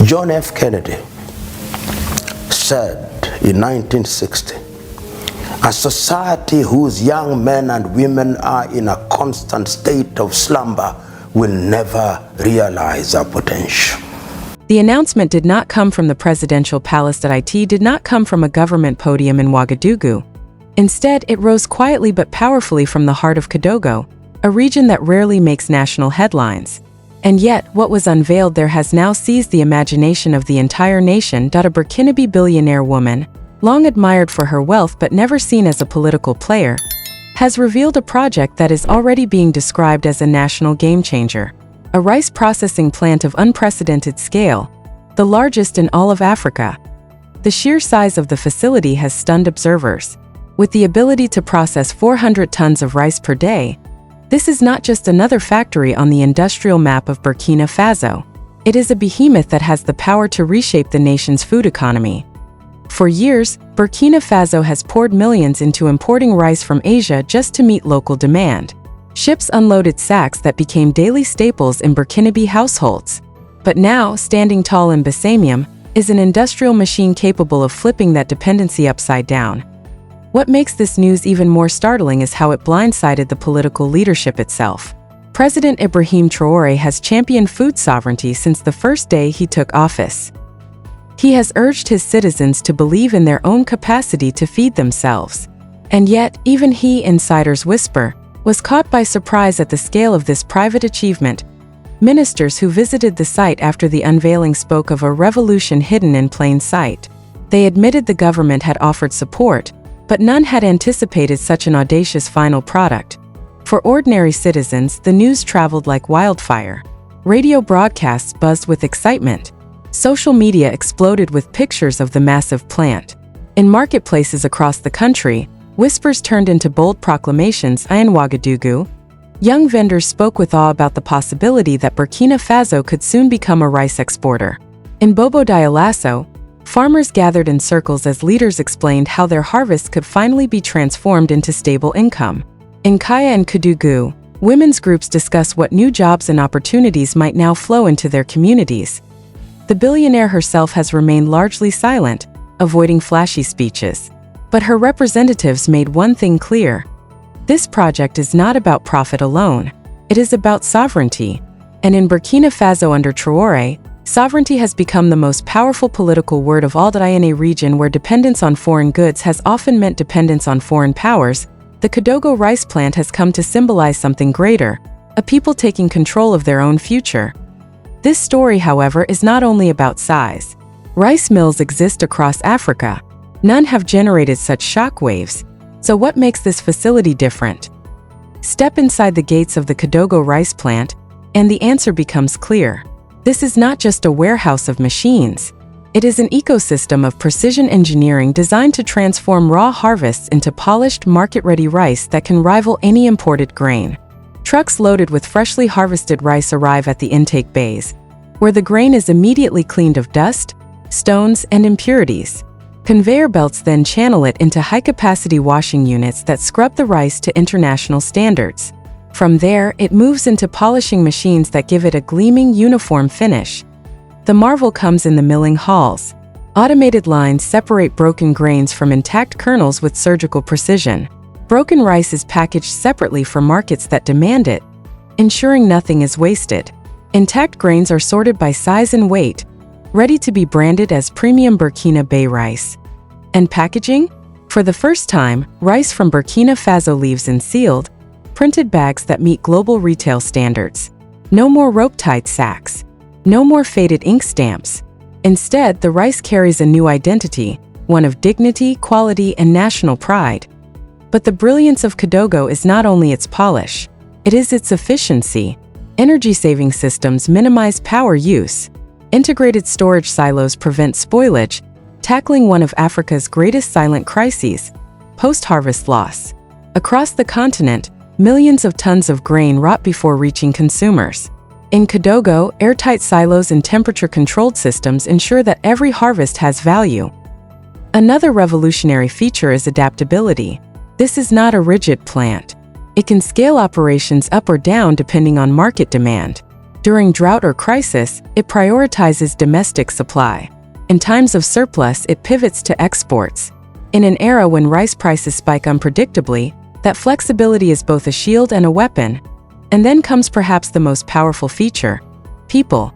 John F. Kennedy said in 1960, "A society whose young men and women are in a constant state of slumber will never realize their potential." The announcement did not come from the presidential palace. It did not come from a government podium in Ouagadougou. Instead, it rose quietly but powerfully from the heart of Kadogo, a region that rarely makes national headlines. And yet, what was unveiled there has now seized the imagination of the entire nation. A Burkinabe billionaire woman, long admired for her wealth but never seen as a political player, has revealed a project that is already being described as a national game-changer. A rice processing plant of unprecedented scale, the largest in all of Africa. The sheer size of the facility has stunned observers. With the ability to process 400 tons of rice per day, this is not just another factory on the industrial map of Burkina Faso. It is a behemoth that has the power to reshape the nation's food economy. For years, Burkina Faso has poured millions into importing rice from Asia just to meet local demand. Ships unloaded sacks that became daily staples in Burkinabe households. But now, standing tall in Bissamium, is an industrial machine capable of flipping that dependency upside down. What makes this news even more startling is how it blindsided the political leadership itself. President Ibrahim Traoré has championed food sovereignty since the first day he took office. He has urged his citizens to believe in their own capacity to feed themselves. And yet, even he, insiders whisper, was caught by surprise at the scale of this private achievement. Ministers who visited the site after the unveiling spoke of a revolution hidden in plain sight. They admitted the government had offered support, but none had anticipated such an audacious final product. For ordinary citizens, the news traveled like wildfire. Radio broadcasts buzzed with excitement. Social media exploded with pictures of the massive plant. In marketplaces across the country, whispers turned into bold proclamations. In Ouagadougou, young vendors spoke with awe about the possibility that Burkina Faso could soon become a rice exporter. In Bobo Dioulasso, farmers gathered in circles as leaders explained how their harvests could finally be transformed into stable income. In Kaya and Kadogo, women's groups discuss what new jobs and opportunities might now flow into their communities. The billionaire herself has remained largely silent, avoiding flashy speeches. But her representatives made one thing clear. This project is not about profit alone. It is about sovereignty. And in Burkina Faso under Traoré, sovereignty has become the most powerful political word of all. In a region where dependence on foreign goods has often meant dependence on foreign powers, the Kadogo rice plant has come to symbolize something greater, a people taking control of their own future. This story, however, is not only about size. Rice mills exist across Africa. None have generated such shockwaves. So what makes this facility different? Step inside the gates of the Kadogo rice plant, and the answer becomes clear. This is not just a warehouse of machines. It is an ecosystem of precision engineering designed to transform raw harvests into polished, market-ready rice that can rival any imported grain. Trucks loaded with freshly harvested rice arrive at the intake bays, where the grain is immediately cleaned of dust, stones, and impurities. Conveyor belts then channel it into high-capacity washing units that scrub the rice to international standards. From there, it moves into polishing machines that give it a gleaming, uniform finish. The marvel comes in the milling halls. Automated lines separate broken grains from intact kernels with surgical precision. Broken rice is packaged separately for markets that demand it, ensuring nothing is wasted. Intact grains are sorted by size and weight, ready to be branded as premium Burkina Bay rice. And packaging? For the first time, rice from Burkina Faso leaves in sealed, printed bags that meet global retail standards. No more rope-tied sacks. No more faded ink stamps. Instead, the rice carries a new identity, one of dignity, quality, and national pride. But the brilliance of Kadogo is not only its polish, it is its efficiency. Energy-saving systems minimize power use. Integrated storage silos prevent spoilage, tackling one of Africa's greatest silent crises, post-harvest loss. Across the continent, millions of tons of grain rot before reaching consumers. In Kadogo, airtight silos and temperature-controlled systems ensure that every harvest has value. Another revolutionary feature is adaptability. This is not a rigid plant. It can scale operations up or down depending on market demand. During drought or crisis, it prioritizes domestic supply. In times of surplus, it pivots to exports. In an era when rice prices spike unpredictably, that flexibility is both a shield and a weapon. And then comes perhaps the most powerful feature: people.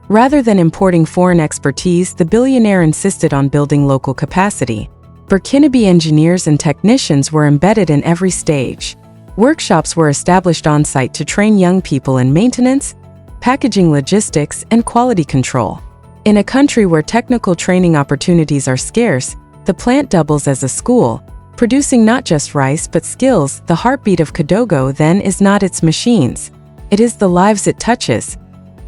Rather than importing foreign expertise, the billionaire insisted on building local capacity. Burkinabe engineers and technicians were embedded in every stage. Workshops were established on-site to train young people in maintenance, packaging, logistics, and quality control. In a country where technical training opportunities are scarce, the plant doubles as a school, producing not just rice but skills. The heartbeat of Kadogo, then, is not its machines. It is the lives it touches.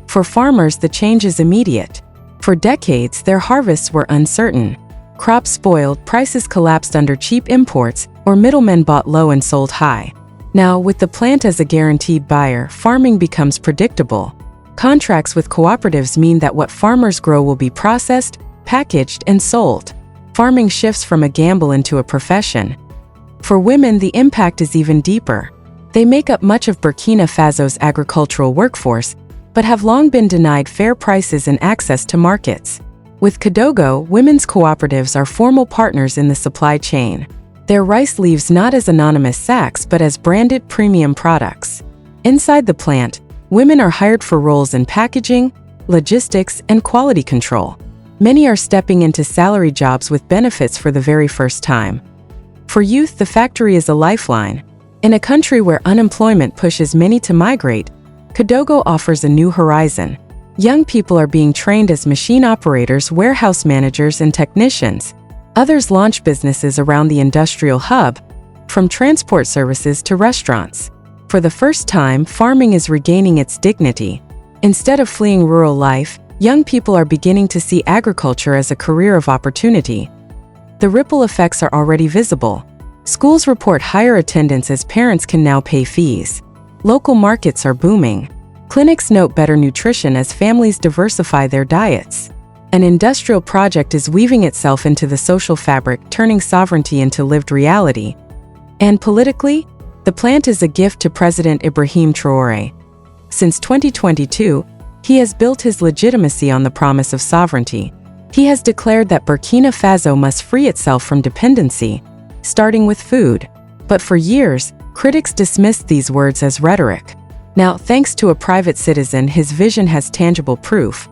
For farmers, the change is immediate. For decades, their harvests were uncertain. Crops spoiled, prices collapsed under cheap imports, or middlemen bought low and sold high. Now, with the plant as a guaranteed buyer, farming becomes predictable. Contracts with cooperatives mean that what farmers grow will be processed, packaged, and sold. Farming shifts from a gamble into a profession. For women, the impact is even deeper. They make up much of Burkina Faso's agricultural workforce, but have long been denied fair prices and access to markets. With Kadogo, women's cooperatives are formal partners in the supply chain. Their rice leaves not as anonymous sacks but as branded premium products. Inside the plant, women are hired for roles in packaging, logistics, and quality control. Many are stepping into salary jobs with benefits for the very first time. For youth, the factory is a lifeline. In a country where unemployment pushes many to migrate, Kadogo offers a new horizon. Young people are being trained as machine operators, warehouse managers, and technicians. Others launch businesses around the industrial hub, from transport services to restaurants. For the first time, farming is regaining its dignity. Instead of fleeing rural life, young people are beginning to see agriculture as a career of opportunity. The ripple effects are already visible. Schools report higher attendance as parents can now pay fees. Local markets are booming. Clinics note better nutrition as families diversify their diets. An industrial project is weaving itself into the social fabric, turning sovereignty into lived reality. And politically, the plant is a gift to President Ibrahim Traoré. Since 2022, he has built his legitimacy on the promise of sovereignty. He has declared that Burkina Faso must free itself from dependency, starting with food. But for years, critics dismissed these words as rhetoric. Now, thanks to a private citizen, his vision has tangible proof.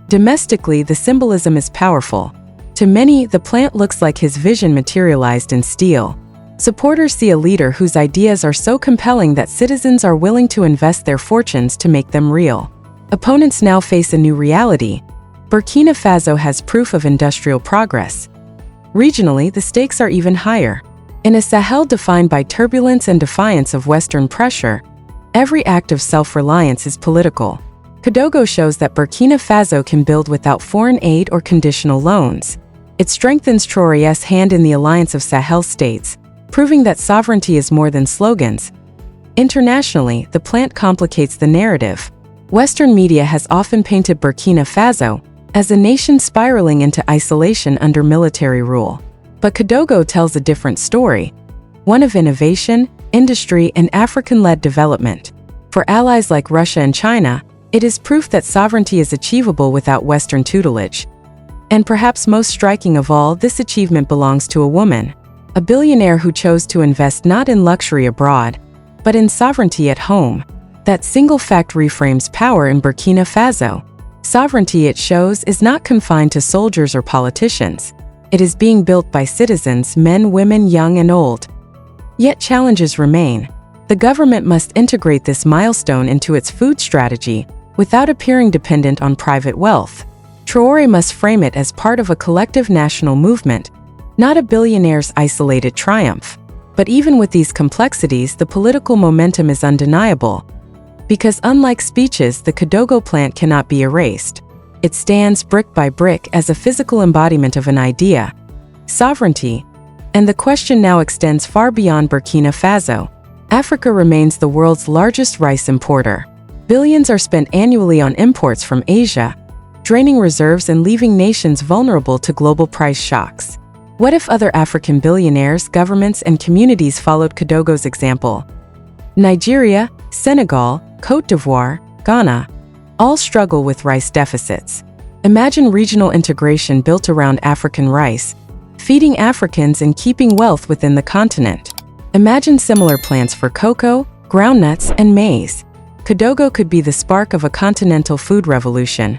Domestically, the symbolism is powerful. To many, the plant looks like his vision materialized in steel. Supporters see a leader whose ideas are so compelling that citizens are willing to invest their fortunes to make them real. Opponents now face a new reality. Burkina Faso has proof of industrial progress. Regionally, the stakes are even higher. In a Sahel defined by turbulence and defiance of Western pressure, every act of self-reliance is political. Kadogo shows that Burkina Faso can build without foreign aid or conditional loans. It strengthens Traoré's hand in the alliance of Sahel states, proving that sovereignty is more than slogans. Internationally, the plant complicates the narrative. Western media has often painted Burkina Faso as a nation spiraling into isolation under military rule. But Kadogo tells a different story, one of innovation, industry, and African-led development. For allies like Russia and China, it is proof that sovereignty is achievable without Western tutelage. And perhaps most striking of all, this achievement belongs to a woman, a billionaire who chose to invest not in luxury abroad, but in sovereignty at home. That single fact reframes power in Burkina Faso. Sovereignty, it shows, is not confined to soldiers or politicians. It is being built by citizens, men, women, young and old. Yet challenges remain. The government must integrate this milestone into its food strategy without appearing dependent on private wealth. Traoré must frame it as part of a collective national movement, not a billionaire's isolated triumph. But even with these complexities, the political momentum is undeniable. Because unlike speeches, the Kadogo plant cannot be erased. It stands brick by brick as a physical embodiment of an idea, sovereignty. And the question now extends far beyond Burkina Faso. Africa remains the world's largest rice importer. Billions are spent annually on imports from Asia, draining reserves and leaving nations vulnerable to global price shocks. What if other African billionaires, governments, and communities followed Kadogo's example? Nigeria, Senegal, Côte d'Ivoire, Ghana, all struggle with rice deficits. Imagine regional integration built around African rice, feeding Africans and keeping wealth within the continent. Imagine similar plans for cocoa, groundnuts, and maize. Kadogo could be the spark of a continental food revolution.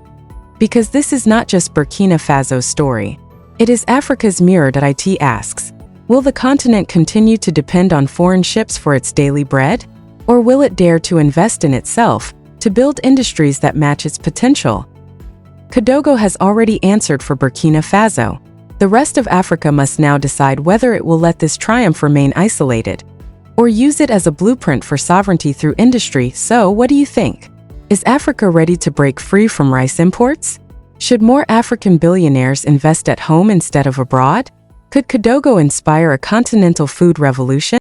Because this is not just Burkina Faso's story. It is Africa's mirror. It asks, will the continent continue to depend on foreign ships for its daily bread? Or will it dare to invest in itself, to build industries that match its potential? Kadogo has already answered for Burkina Faso. The rest of Africa must now decide whether it will let this triumph remain isolated, or use it as a blueprint for sovereignty through industry. So, what do you think? Is Africa ready to break free from rice imports? Should more African billionaires invest at home instead of abroad? Could Kadogo inspire a continental food revolution?